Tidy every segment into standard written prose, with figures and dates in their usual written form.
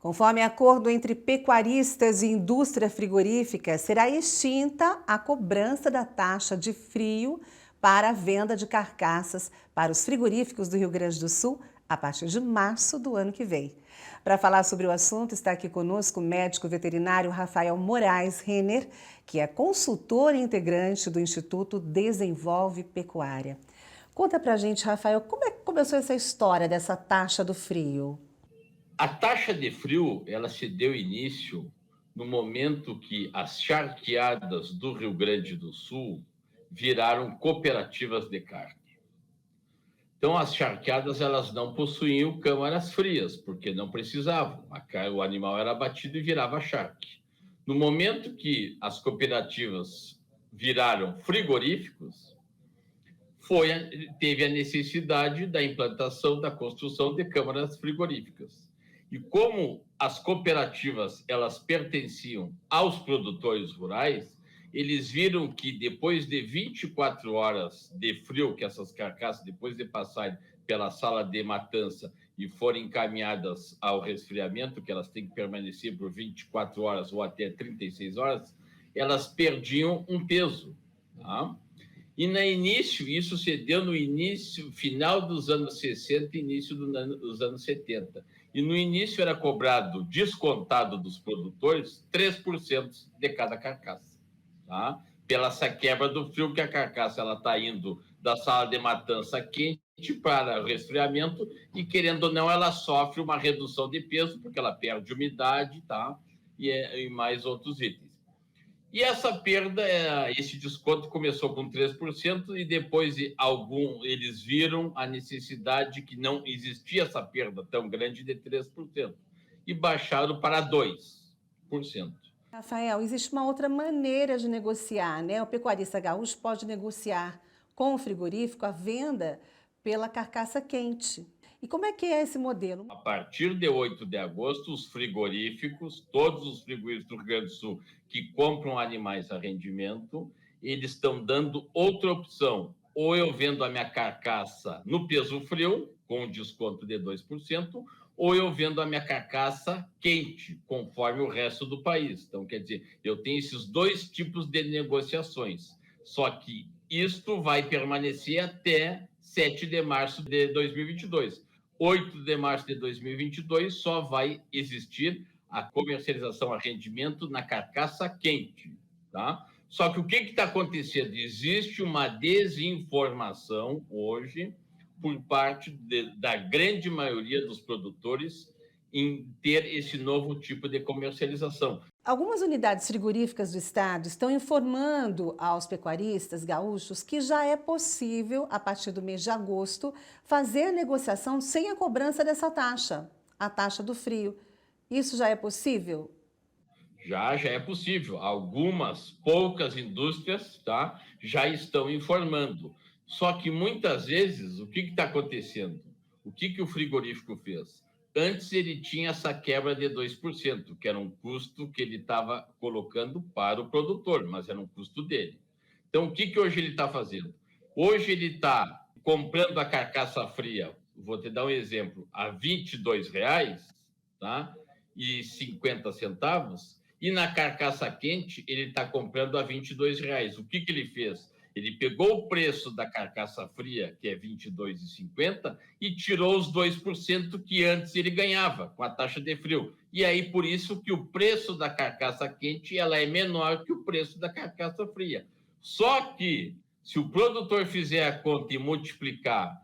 Conforme acordo entre pecuaristas e indústria frigorífica, será extinta a cobrança da taxa de frio para a venda de carcaças para os frigoríficos do Rio Grande do Sul a partir de março do ano que vem. Para falar sobre o assunto, está aqui conosco o médico veterinário Rafael Moraes Renner, que é consultor e integrante do Instituto Desenvolve Pecuária. Conta pra gente, Rafael, como é que começou essa história dessa taxa do frio? A taxa de frio, ela se deu início no momento que as charqueadas do Rio Grande do Sul viraram cooperativas de carne. Então, as charqueadas, elas não possuíam câmaras frias, porque não precisavam. O animal era abatido e virava charque. No momento que as cooperativas viraram frigoríficos, teve a necessidade da implantação, da construção de câmaras frigoríficas. E como as cooperativas elas pertenciam aos produtores rurais, eles viram que depois de 24 horas de frio, que essas carcaças, depois de passarem pela sala de matança e forem encaminhadas ao resfriamento, que elas têm que permanecer por 24 horas ou até 36 horas, elas perdiam um peso. Tá? E no início, isso se deu no início, final dos anos 60 início dos anos 70. E no início era cobrado, descontado dos produtores, 3% de cada carcaça. Tá? Pela essa quebra do frio, que a carcaça está indo da sala de matança quente para o resfriamento e, querendo ou não, ela sofre uma redução de peso, porque ela perde umidade, tá? E mais outros itens. E essa perda, esse desconto começou com 3% e depois eles viram a necessidade que não existia essa perda tão grande de 3% e baixaram para 2%. Rafael, existe uma outra maneira de negociar, né? O pecuarista gaúcho pode negociar com o frigorífico a venda pela carcaça quente. E como é que é esse modelo? A partir de 8 de agosto, os frigoríficos, todos os frigoríficos do Rio Grande do Sul que compram animais a rendimento, eles estão dando outra opção. Ou eu vendo a minha carcaça no peso frio, com desconto de 2%, ou eu vendo a minha carcaça quente, conforme o resto do país. Então, quer dizer, eu tenho esses dois tipos de negociações. Só que isto vai permanecer até 7 de março de 2022. 8 de março de 2022, só vai existir a comercialização a rendimento na carcaça quente. Tá? Só que o que está acontecendo? Existe uma desinformação hoje por parte da grande maioria dos produtores em ter esse novo tipo de comercialização. Algumas unidades frigoríficas do estado estão informando aos pecuaristas gaúchos que já é possível, a partir do mês de agosto, fazer a negociação sem a cobrança dessa taxa, a taxa do frio. Isso já é possível? Já é possível. Algumas poucas indústrias, tá, já estão informando. Só que muitas vezes, o que está acontecendo? O que o frigorífico fez? Antes ele tinha essa quebra de 2%, que era um custo que ele estava colocando para o produtor, mas era um custo dele. Então, o que hoje ele está fazendo? Hoje ele está comprando a carcaça fria, vou te dar um exemplo, a R$ 22,00, tá? E 50 centavos, e na carcaça quente ele está comprando a R$ 22,00. O que ele fez? Ele pegou o preço da carcaça fria, que é R$ 22,50, e tirou os 2% que antes ele ganhava com a taxa de frio. E aí, por isso que o preço da carcaça quente ela é menor que o preço da carcaça fria. Só que, se o produtor fizer a conta e multiplicar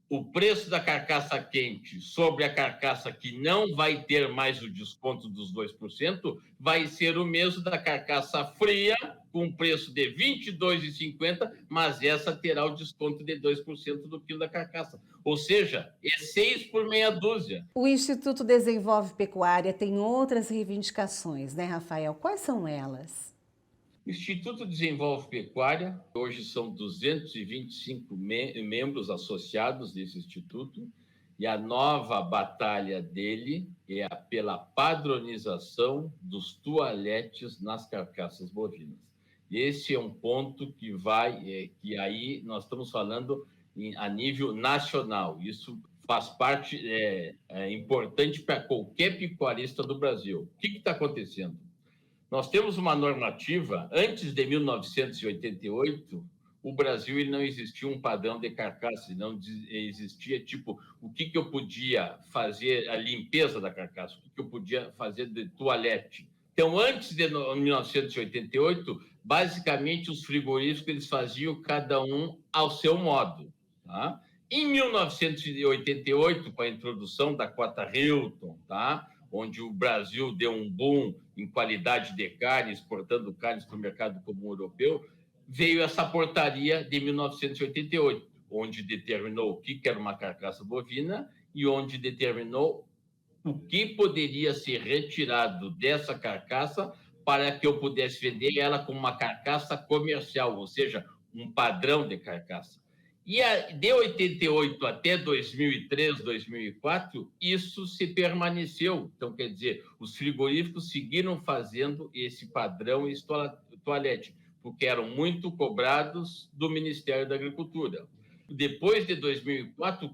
o preço da carcaça quente sobre a carcaça que não vai ter mais o desconto dos 2%, vai ser o mesmo da carcaça fria, com preço de R$ 22,50, mas essa terá o desconto de 2% do quilo da carcaça. Ou seja, é 6 por meia dúzia. O Instituto Desenvolve Pecuária tem outras reivindicações, né, Rafael? Quais são elas? O Instituto Desenvolve Pecuária, hoje são 225 membros associados desse instituto, e a nova batalha dele é pela padronização dos toaletes nas carcaças bovinas. Esse é um ponto que aí nós estamos falando a nível nacional. Isso faz parte, é importante para qualquer pecuarista do Brasil. O que está acontecendo? Nós temos uma normativa, antes de 1988, o Brasil ele não existia um padrão de carcaça, não existia, tipo, o que eu podia fazer, a limpeza da carcaça, o que eu podia fazer de toalete. Então, antes de 1988, basicamente, os frigoríficos eles faziam cada um ao seu modo. Tá? Em 1988, com a introdução da cota Hilton, tá? Onde o Brasil deu um boom em qualidade de carne, exportando carnes para o mercado comum europeu, veio essa portaria de 1988, onde determinou o que era uma carcaça bovina e onde determinou o que poderia ser retirado dessa carcaça para que eu pudesse vender ela como uma carcaça comercial, ou seja, um padrão de carcaça. E de 88 até 2003, 2004, isso se permaneceu. Então, quer dizer, os frigoríficos seguiram fazendo esse padrão toalete, porque eram muito cobrados do Ministério da Agricultura. Depois de 2004,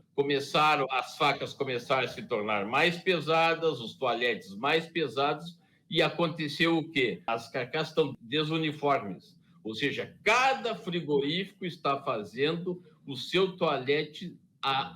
as facas começaram a se tornar mais pesadas, os toaletes mais pesados, e aconteceu o quê? As carcaças estão desuniformes, ou seja, cada frigorífico está fazendo o seu toalete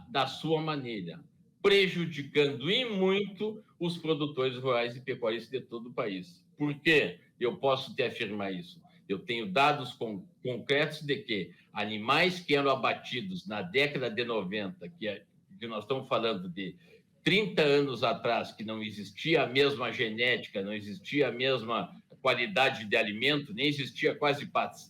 da sua maneira, prejudicando e muito os produtores rurais e pecuaristas de todo o país. Por que eu posso te afirmar isso? Eu tenho dados concretos de que animais que eram abatidos na década de 90, que nós estamos falando de 30 anos atrás, que não existia a mesma genética, não existia a mesma qualidade de alimento, nem existia quase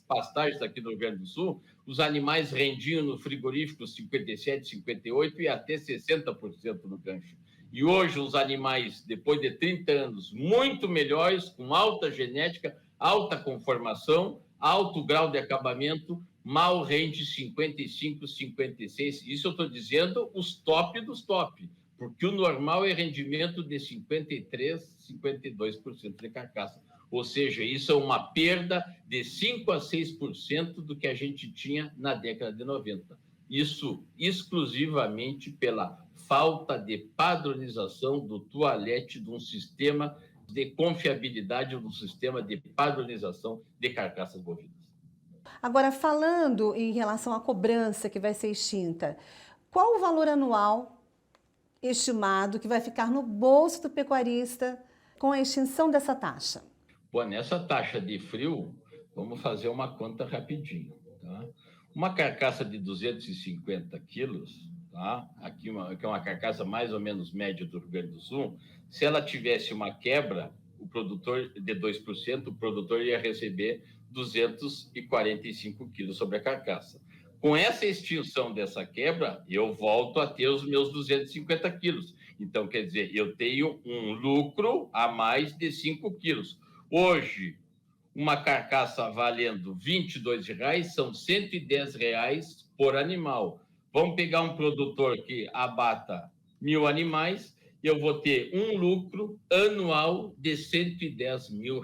pastagens aqui no Rio Grande do Sul, os animais rendiam no frigorífico 57, 58 e até 60% no gancho. E hoje os animais, depois de 30 anos, muito melhores, com alta genética, alta conformação, alto grau de acabamento, mal rende 55, 56. Isso eu estou dizendo os top dos top, porque o normal é rendimento de 53, 52% de carcaça. Ou seja, isso é uma perda de 5 a 6% do que a gente tinha na década de 90. Isso exclusivamente pela falta de padronização do toalete de um sistema de confiabilidade, de um sistema de padronização de carcaças bovinas. Agora, falando em relação à cobrança que vai ser extinta, qual o valor anual estimado que vai ficar no bolso do pecuarista com a extinção dessa taxa? Bom, nessa taxa de frio, vamos fazer uma conta rapidinho. Tá? Uma carcaça de 250 quilos, tá? Aqui é uma carcaça mais ou menos média do Rio Grande do Sul, se ela tivesse uma quebra, o produtor de 2%, o produtor ia receber 245 quilos sobre a carcaça. Com essa extinção dessa quebra, eu volto a ter os meus 250 quilos. Então, quer dizer, eu tenho um lucro a mais de 5 quilos. Hoje, uma carcaça valendo R$22 são R$110 por animal. Vamos pegar um produtor que abata 1.000 animais, eu vou ter um lucro anual de R$110 mil.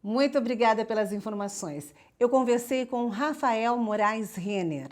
Muito obrigada pelas informações. Eu conversei com Rafael Moraes Renner.